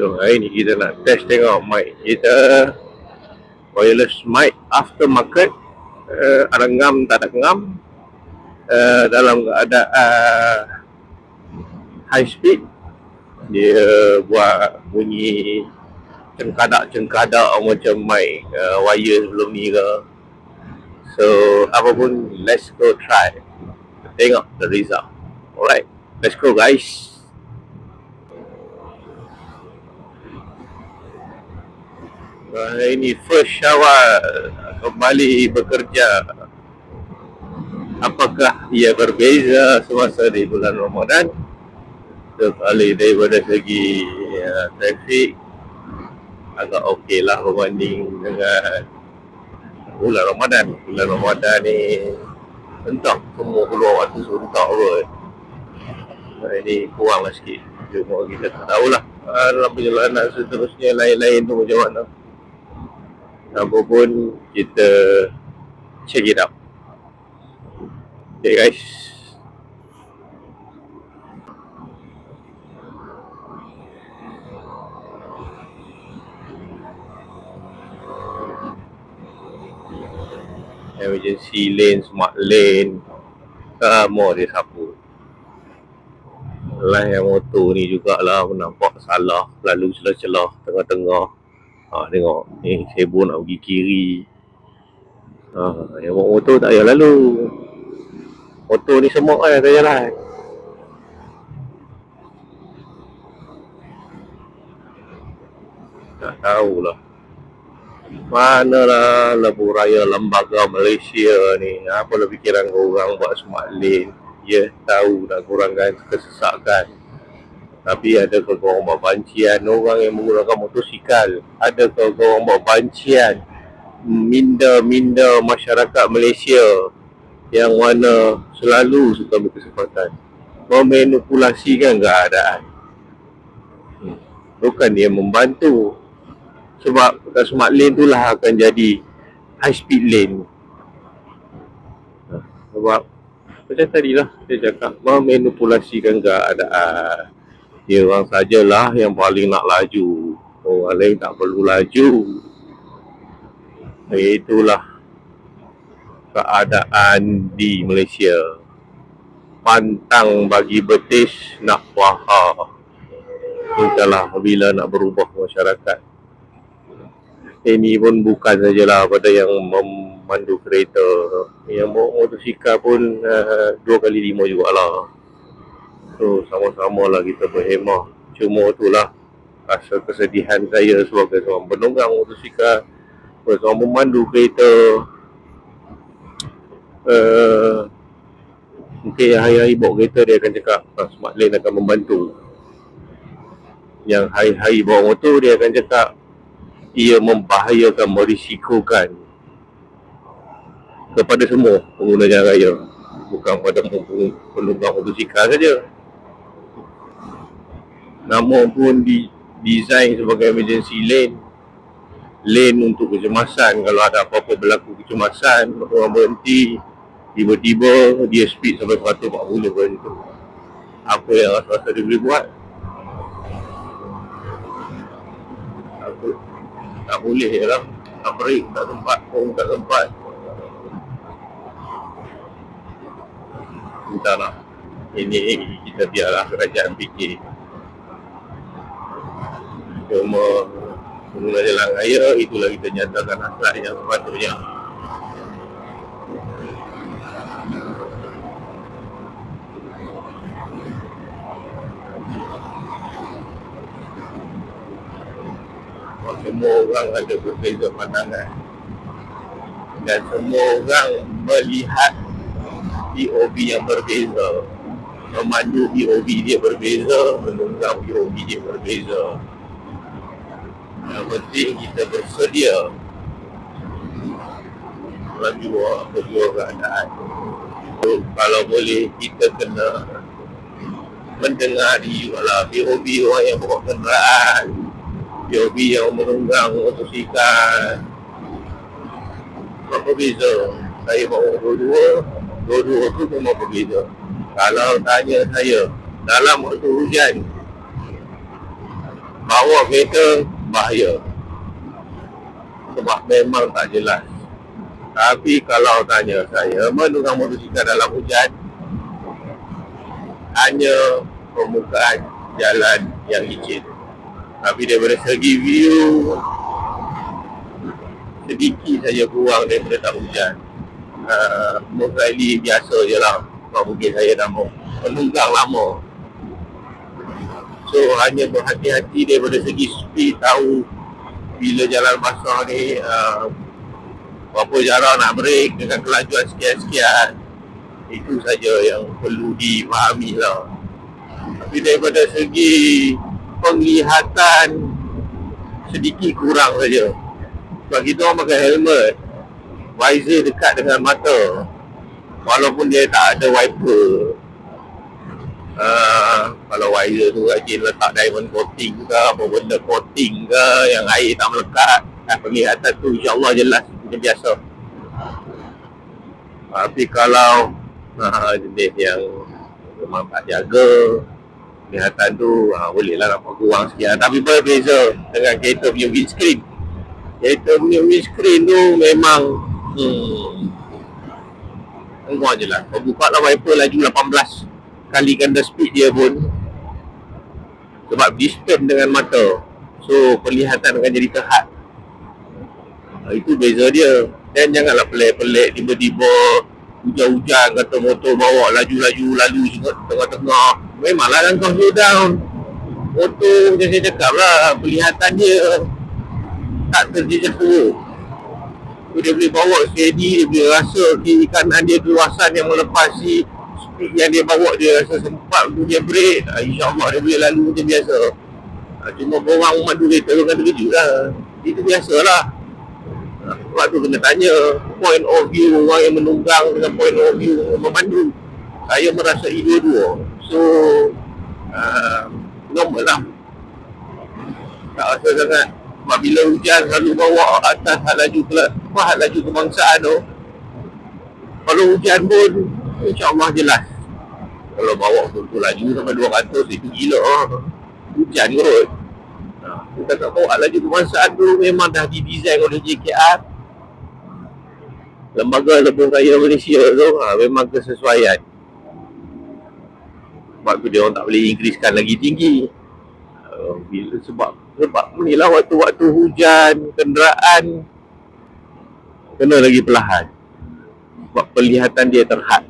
So hari ni kita nak test tengok mic kita, wireless mic aftermarket, ada ngam tak ada ngam, dalam keadaan high speed dia buat bunyi cengkadak macam mic wire sebelum ni ke. So apapun, let's go try, tengok the result. Alright, let's go guys. Ini first Syawal kembali bekerja. Apakah ia berbeza semasa di bulan Ramadan? Sekali daripada segi trafik agak okey lah berbanding dengan bulan Ramadan. Bulan Ramadan ni entah semua keluar waktu suntak kot. Ini kurang lah sikit. Cuma kita tak tahulah dalam perjalanan seterusnya lain-lain tu macam mana. Apapun kita check it out. Okay guys. Emergency lane, smart lane, semua dia sapu. Lah yang motor ni jugalah nampak salah, lalu celah-celah tengah-tengah. Tengok ni sibuk nak pergi kiri. Yang bawa motor tak payah lalu. Motor ni semua kan tak jalan. Tak tahulah manalah lebuh raya lembaga Malaysia ni. Apalah fikiran korang buat smart lane. Ya, tahu nak kurangkan kesesakan. Tapi adakah korang buat bancian orang yang menggunakan motosikal? Adakah korang buat bancian minda masyarakat Malaysia yang mana selalu suka berkesempatan memanipulasikan keadaan? Bukan dia membantu. Sebab kat smart lane tu lah akan jadi high speed lane. Sebab macam tadilah saya cakap, memanipulasikan keadaan. Dia orang sajalah yang paling nak laju, orang lain tak perlu laju. Itulah keadaan di Malaysia. Pantang bagi betis nak paha. Entahlah bila nak berubah masyarakat. Ini pun bukan sajalah pada yang memandu kereta, yang bawa motosikal pun 2x5 jugalah. So sama-sama lah kita berhemah. Cuma itulah rasa kesedihan saya sebagai seorang penunggang motosikal, seorang memandu kereta. Mungkin hari-hari bawa kereta dia akan cakap smart lane akan membantu. Yang hari-hari bawa motor dia akan cakap ia membahayakan, merisikokan kepada semua pengguna jalan raya, bukan pada penunggang motosikal saja. Nama pun didesain sebagai emergency lane, lane untuk kecemasan. Kalau ada apa-apa berlaku kecemasan, orang berhenti, tiba-tiba dia speed sampai 140 macam tu. Apa yang rasa-rasa dia boleh buat? Tak boleh je lah. Tak break, tak tempat, tak tempat. Entahlah. Ini kita biarlah kerajaan fikir. Cuma pengguna jalan raya, itulah kita nyatakan akhlak yang sepatutnya. Semua orang ada berbeza pandangan dan semua orang melihat POV yang berbeza. Memandu POV dia berbeza, menunggang POV dia berbeza. Yang penting kita bersedia berdua keadaan. So, kalau boleh kita kena mendengar juga POV orang yang bawa kenderaan, POV yang menunggang motosikal. Apa beza? Saya bawa dua-dua tu memang berbeza. Kalau tanya saya, dalam waktu hujan bawa kereta bahaya sebab memang tak jelas. Tapi kalau tanya saya, menunggang motosikal dalam hujan hanya permukaan jalan yang licin. Tapi daripada segi view sedikit saja kurang daripada tak hujan. Most likely biasa je lah. Mungkin saya dah menunggang lama. So hanya berhati-hati daripada segi speed, tahu bila jalan basah ni berapa jarak nak break dengan kelajuan sekian-sekian. Itu saja yang perlu dipahami lah. Tapi daripada segi penglihatan sedikit kurang saja. Sebab kita orang pakai helmet, visor dekat dengan mata, walaupun dia tak ada wiper. Kalau visor tu rajin letak diamond coating ke, apa benda coating ke yang air tak melekat, penglihatan tu insyaAllah jelas macam biasa. Tapi kalau jenis yang memang tak jaga penglihatan tu, bolehlah nampak kurang sekian. Tapi berbeza dengan kereta punya windscreen. Kereta punya windscreen tu memang engkau je lah. Kau buka lah wiper laju 18 kali ganda speed dia pun, sebab distance dengan mata, so penglihatan akan jadi terhad. Itu beza dia. Dan janganlah pelik-pelik tiba-tiba hujan-hujan kata motor bawa laju-laju lalu tengah-tengah. Memanglah kan kau slow down. Motor macam saya cakap lah, penglihatan dia tak terjejas teruk. So, dia boleh bawa steady, dia boleh rasa kiri kanan dia keluasan yang melepasi speed yang dia bawa, dia rasa sempat untuk dia break. InsyaAllah dia boleh lalu macam biasa. Cuma orang memandu kereta tu kan terkejut lah. Itu biasalah. Sebab tu kena tanya point of view orang yang menunggang dengan point of view memandu. Saya merasai dua-dua. So normal lah, tak rasa sangat. Sebab bila hujan selalu bawa atas hal laju kebangsaan tu. Kalau hujan pun insyaAllah jelas. Kalau bawa betul laju sampai 200 itu gila. Hujan kot. Kita tak bawa laju kebangsaan tu memang dah didesain oleh JKR, Lembaga Lebuh Raya Malaysia tu. Memang kesesuaian. Sebab tu dia orang tak boleh increasekan lagi tinggi. Sebab inilah waktu-waktu hujan, kenderaan kena lagi perlahan. Sebab penglihatan dia terhad.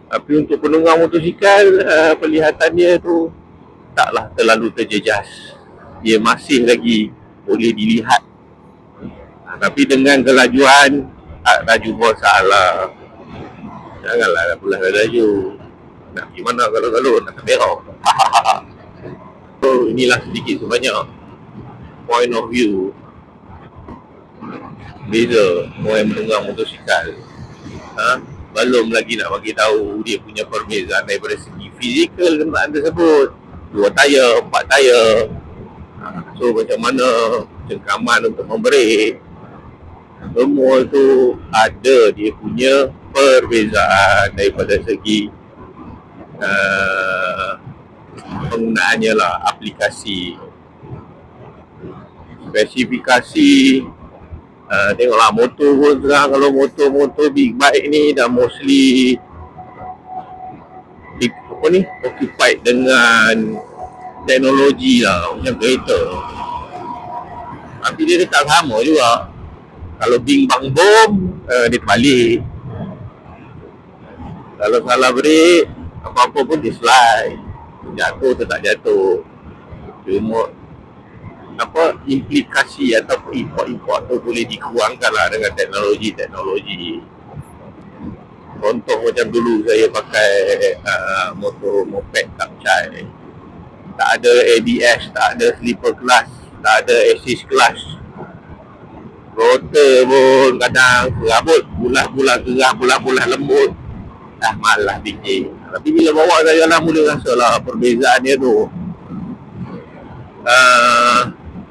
Tapi untuk penunggang motosikal, penglihatan dia tu taklah terlalu terjejas. Dia masih lagi boleh dilihat. Tapi dengan kelajuan, laju bersalah. Janganlah pula laju. Nak pergi mana kalau nak berak. So inilah sedikit sebanyak point of view beza orang yang menunggang motosikal. Belum lagi nak bagi tahu dia punya perbezaan daripada segi fizikal kenderaan tersebut. 2 tayar, 4 tayar. So macam mana cengkaman untuk membreak. Semua tu ada dia punya perbezaan daripada segi penggunaannya lah, aplikasi, spesifikasi. Tengoklah motor pun sekarang, kalau motor big bike ni dah mostly occupied dengan teknologi lah, macam kereta. Tapi dia tak sama juga. Kalau bing bang bom, dia terbalik. Kalau salah break, apa-apa pun dia slide. Jatuh atau tak jatuh. Cuma implikasi atau import tu boleh dikurangkan lah dengan teknologi. Contoh macam dulu saya pakai motor moped Kapcai. Tak ada ABS, tak ada slipper clutch, tak ada assist clutch. Rotor pun kadang serabut, bulah-bulah gerah, bulah-bulah lembut. Malah fikir. Tapi bila bawa saya lah mula rasalah perbezaan dia tu.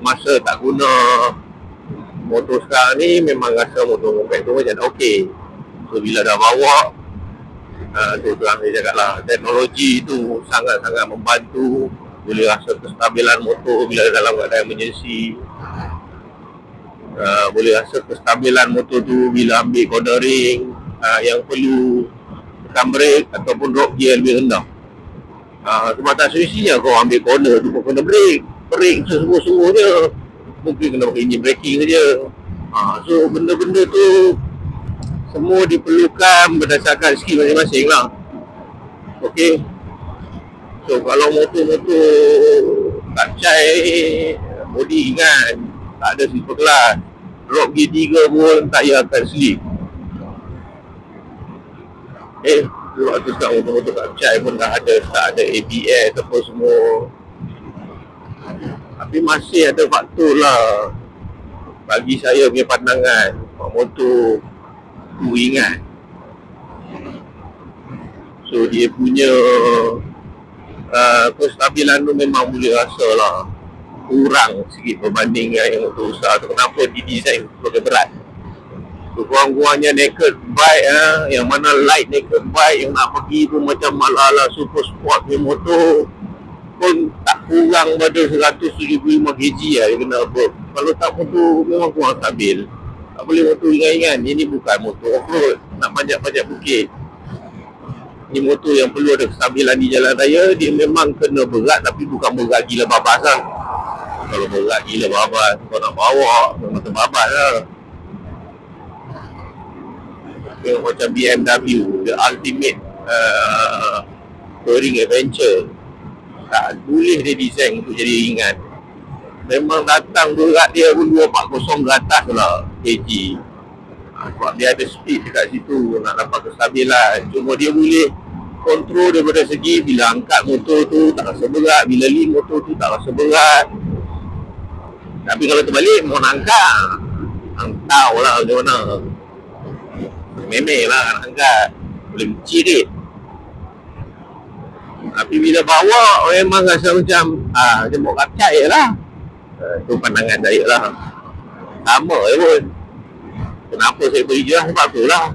Masa tak guna motor sekarang ni memang rasa motor moped tu macam okey. So bila dah bawa, tu terang saya cakap lah, teknologi tu sangat-sangat membantu boleh rasa kestabilan motor bila dalam keadaan emergency. Boleh rasa kestabilan motor tu bila ambil cornering yang perlu tekan brake ataupun drop gear lebih rendah. Sebab tak semestinya kau ambil corner tu kau kena brake sesungguh-sungguh je, mungkin kena pakai engine braking saja. So benda-benda tu semua diperlukan berdasarkan skill masing-masing lah. Okay, so kalau motor-motor kacai body ingat tak ada super kelas, drop gear 3 pun tak payah akan slip. Sebab tu sekarang motor-motor kacai pun tak ada ABS apa semua. Tapi masih ada faktor lah bagi saya punya pandangan, motor tu ingat. So dia punya kestabilan tu memang boleh rasa lah kurang sikit berbanding yang motor besar tu. Kenapa didesain sebagai berat? So kurang-kurangnya naked bike yang mana light naked bike yang nak pergi tu macam ala-ala super sport punya motor pun tak kurang pada 175 kg lah dia kena apa. Kalau tak motor memang kurang stabil. Tak boleh motor ringan-ringan. Ini bukan motor off-road nak panjat-panjat bukit. Ini motor yang perlu ada kestabilan di jalan raya. Dia memang kena berat tapi bukan berat gila babas lah. Kalau berat gila babas kau nak bawa memang terbabas lah. Macam BMW, the ultimate touring adventure, tak boleh dia design untuk jadi ringan. Memang datang berat dia pun 240 ke atas lah kg. Sebab dia ada speed dekat situ nak dapat kestabilan. Cuma dia boleh kontrol daripada segi bila angkat motor tu tak rasa berat, bila lean motor tu tak rasa berat. Tapi kalau terbalik mau nak angkat lah macam mana. Memang lah nak angkat, boleh mencirit. Tapi bila bawa memang rasa macam mau kacai lah. Itu pandangan saya lah. Sama je pun. Kenapa saya beri je lah, sebab tu lah.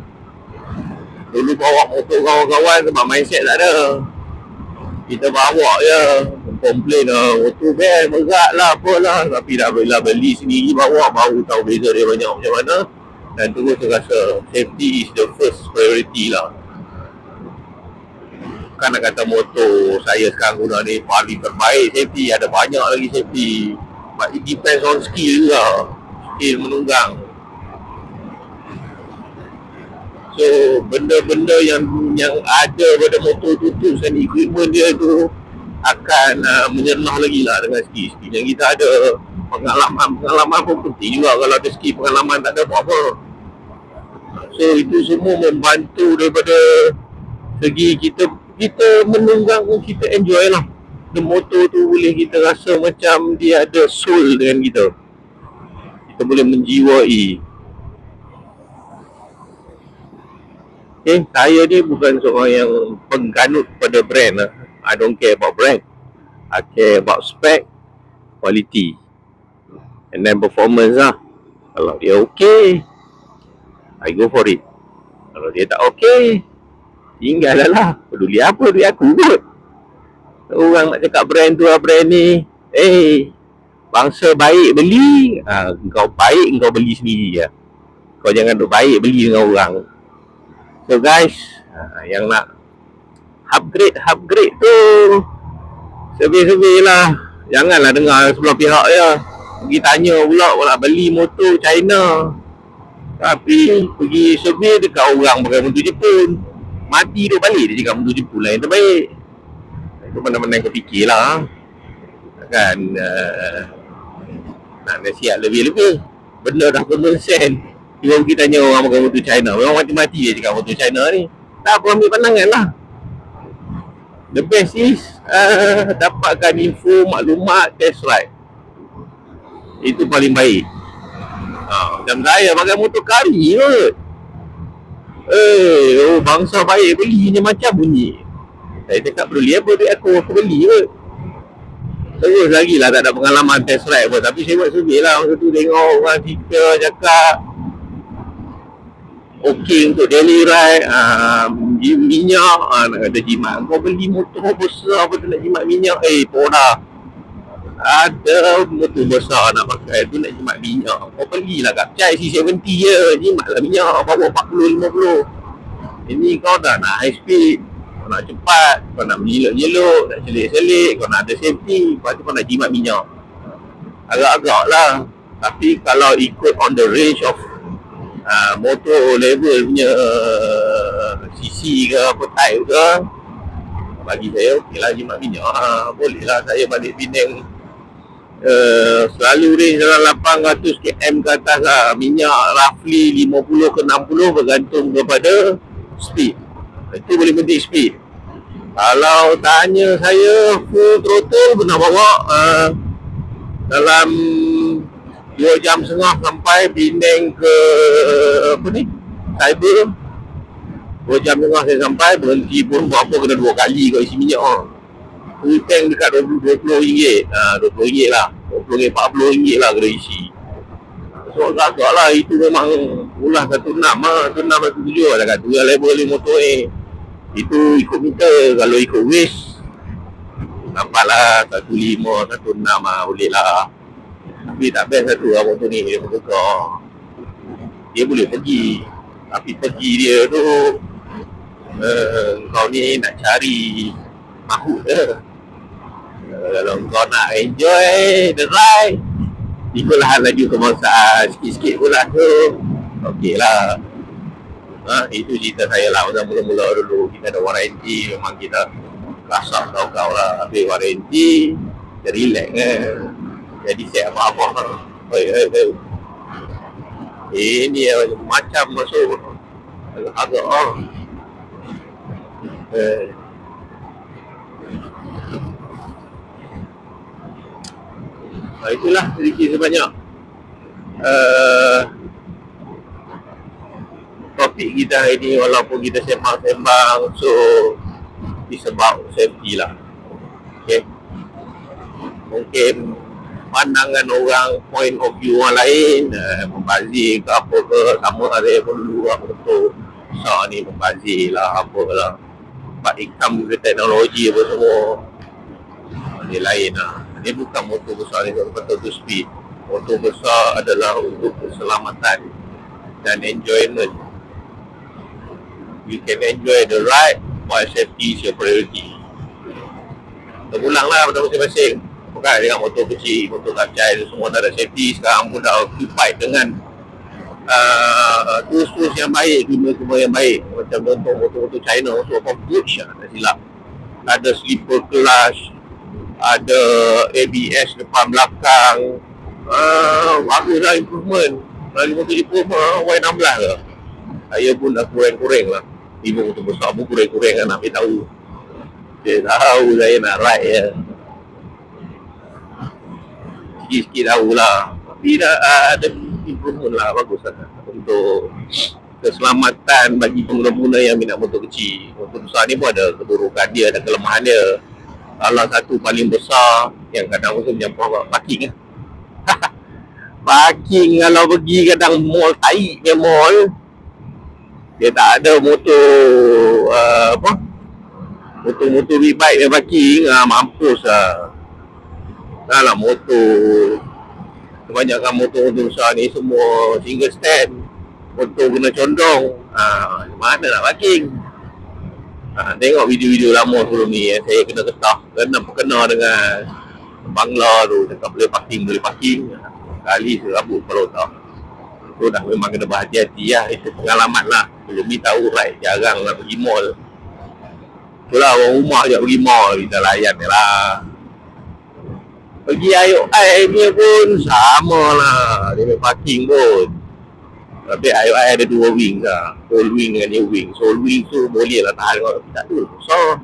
Dulu bawa motor kawan-kawan sebab mindset tak ada. Kita bawa je, komplain lah motor berat lah apalah. Tapi dah beli sendiri bawa, baru tahu beza dia banyak macam mana. Dan terus saya rasa safety is the first priority lah. Kan nak kata motor saya sekarang guna ni paling terbaik safety, ada banyak lagi safety. But it depends on skill juga. Skill menunggang. So benda-benda yang ada pada motor tu dan equipment dia tu akan menyerlah lagi lah dengan skill yang kita ada. Pengalaman pun penting juga. Kalau ada skill pengalaman tak ada apa-apa. So itu semua membantu daripada segi kita menunggang pun kita enjoy lah. The motor tu boleh kita rasa macam dia ada soul dengan kita. Kita boleh menjiwai. Saya ni bukan seorang yang pengganut pada brand lah. I don't care about brand. I care about spec, quality, and then performance lah. Kalau dia okay, I go for it. Kalau dia tak okay, tinggal lah. Peduli apa duit aku kot. Orang nak cakap brand tu lah, brand ni. Bangsa baik beli, kau baik kau beli sendiri lah. Kau jangan duk baik beli dengan orang. So guys, yang nak upgrade tu survey lah. Janganlah dengar sebelah pihak je. Pergi tanya pula beli motor China, tapi pergi survey dekat orang pakai motor Jepun. Mati tu balik dia cakap motor Jepun lah yang terbaik. Itu mana-mana kau fikir lah. Kan nak nasihat lebih-lebih. Benda dah common sense. Dia pergi tanya orang pakai motor China. Memang mati-mati dia cakap motor China ni. Tak apa, ambil pandangan lah. The best is dapatkan info, maklumat, test ride. Itu paling baik. Macam saya pakai motor kari kot. Bangsa baik beli ni macam bunyi. Saya cakap beli apa duit aku beli kot. Terus lagi lah tak ada pengalaman test ride pun. Tapi saya buat survey lah. Masa tu tengok orang cerita cakap okey untuk daily ride, minyak, nak kata jimat. Kau beli motor besar apa tu nak jimat minyak? Poda. Ada motor besar nak pakai tu nak jimat minyak. Kau belilah Kapcai C70 je, jimatlah minyak, bawa 40-50. Ini kau dah nak high speed, kau nak cepat, kau nak menyelok-nyelok, nak selik-selik, kau nak ada safety, lepas tu kau nak jimat minyak. Agak-agak lah. Tapi kalau ikut on the range of motor level punya CC ke apa type ke, bagi saya okey lah jimat minyak. Boleh lah saya balik Penang, selalu range dalam 800 km ke atas lah. Minyak roughly 50 ke 60 bergantung kepada speed. Itu boleh penting speed. Kalau tanya saya full throttle pernah bawa dalam 2 jam setengah sampai Penang ke apa ni, Cyber. 2 jam setengah saya sampai, berhenti pun berapa kena 2 kali kau isi minyak. Full tank dekat RM20, RM20 lah, RM20, RM40 lah kena isi. So agak lah, itu memang ulah 16 lah, 16-17 lah kat tu yang level motor itu ikut meter. Kalau ikut waste nampaklah 15, 16 lah boleh lah. Tapi tak best satu lah motor ni, dia bergegar. Dia boleh pergi, tapi pergi dia tu kau ni nak cari mahut je. Kalau kau nak enjoy the ride, ikutlah laju kebangsaan sikit-sikit pula tu, okey lah. Itu cerita saya lah. Masa mula-mula dulu kita ada warranty, memang kita kasar kau-kau lah. Habis warranty, kita relax jadi set apa-apa. Ini macam masuk agak itulah sedikit sebanyak topik kita hari ni. Walaupun kita sembang-sembang, so it's about safety lah. Okay, mungkin pandangan orang, point of view orang lain membazir ke apa ke, sama ada pun dulu motor besar ni membazir lah apalah, sebab income ke teknologi apa semua dia lain lah. Dia bukan motor besar ni betul-betul tu speed. Motor besar adalah untuk keselamatan dan enjoyment. You can enjoy the ride while safety is your priority. Terulang lah pada masing-masing. Bukan dengan motor kecil, motor Kapcai semua tak ada safety. Sekarang pun dah occupied dengan tools-tools yang baik, semua yang baik. Macam contoh motor-motor China, motor Porsche tak silap, ada slipper clutch, ada ABS depan belakang. Bagus lah improvement. Dari motor improvement Y16 ke, saya pun dah kurang-kurang lah. Ibu motor besar pun kurang-kurang kan, nak tahu. Dia tahu saya nak ride je, sikit-sikit tahulah. Tapi dah ada improvement lah, bagus lah untuk keselamatan bagi pengguna-pengguna yang minat motor kecil. Motor besar ni pun ada keburukan dia, ada kelemahan dia. Salah satu paling besar yang kadang motor menyampah parking lah. Parking kalau pergi kadang mall, taik dia mall, dia tak ada motor motor big bike yang parking, mampus lah. Dah lah motor, kebanyakan motor besar ni semua single stand, motor kena condong, mana nak parking. Tengok video-video lama sebelum ni saya kena getah, kena dengan bangla tu, cakap boleh parking. Kali serabut kalau tak. Itu dah memang kena berhati-hati lah. Itu pengalaman lah. Belum ni tahu right, jarang lah pergi mall. Itulah orang rumah je pergi mall, kita layan je lah. Pergi IOI ni pun sama lah, dia main parking pun. Tapi IOI ada 2 wing lah, old wing dengan new wing. So old wing tu boleh lah tahan, tapi tak tu besar.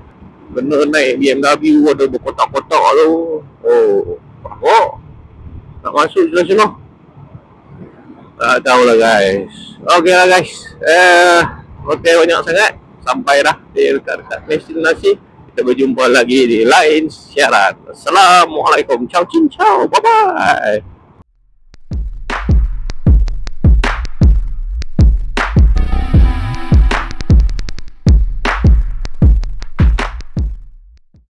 Kena naik BMW ada berkotak-kotak tu. Nak masuk jelas-jelas. Tak tahulah guys. Okey lah guys. Okey banyak sangat. Sampai dah di dekat destinasi. Kita berjumpa lagi di lain siaran. Assalamualaikum. Ciao, ciao. Bye-bye.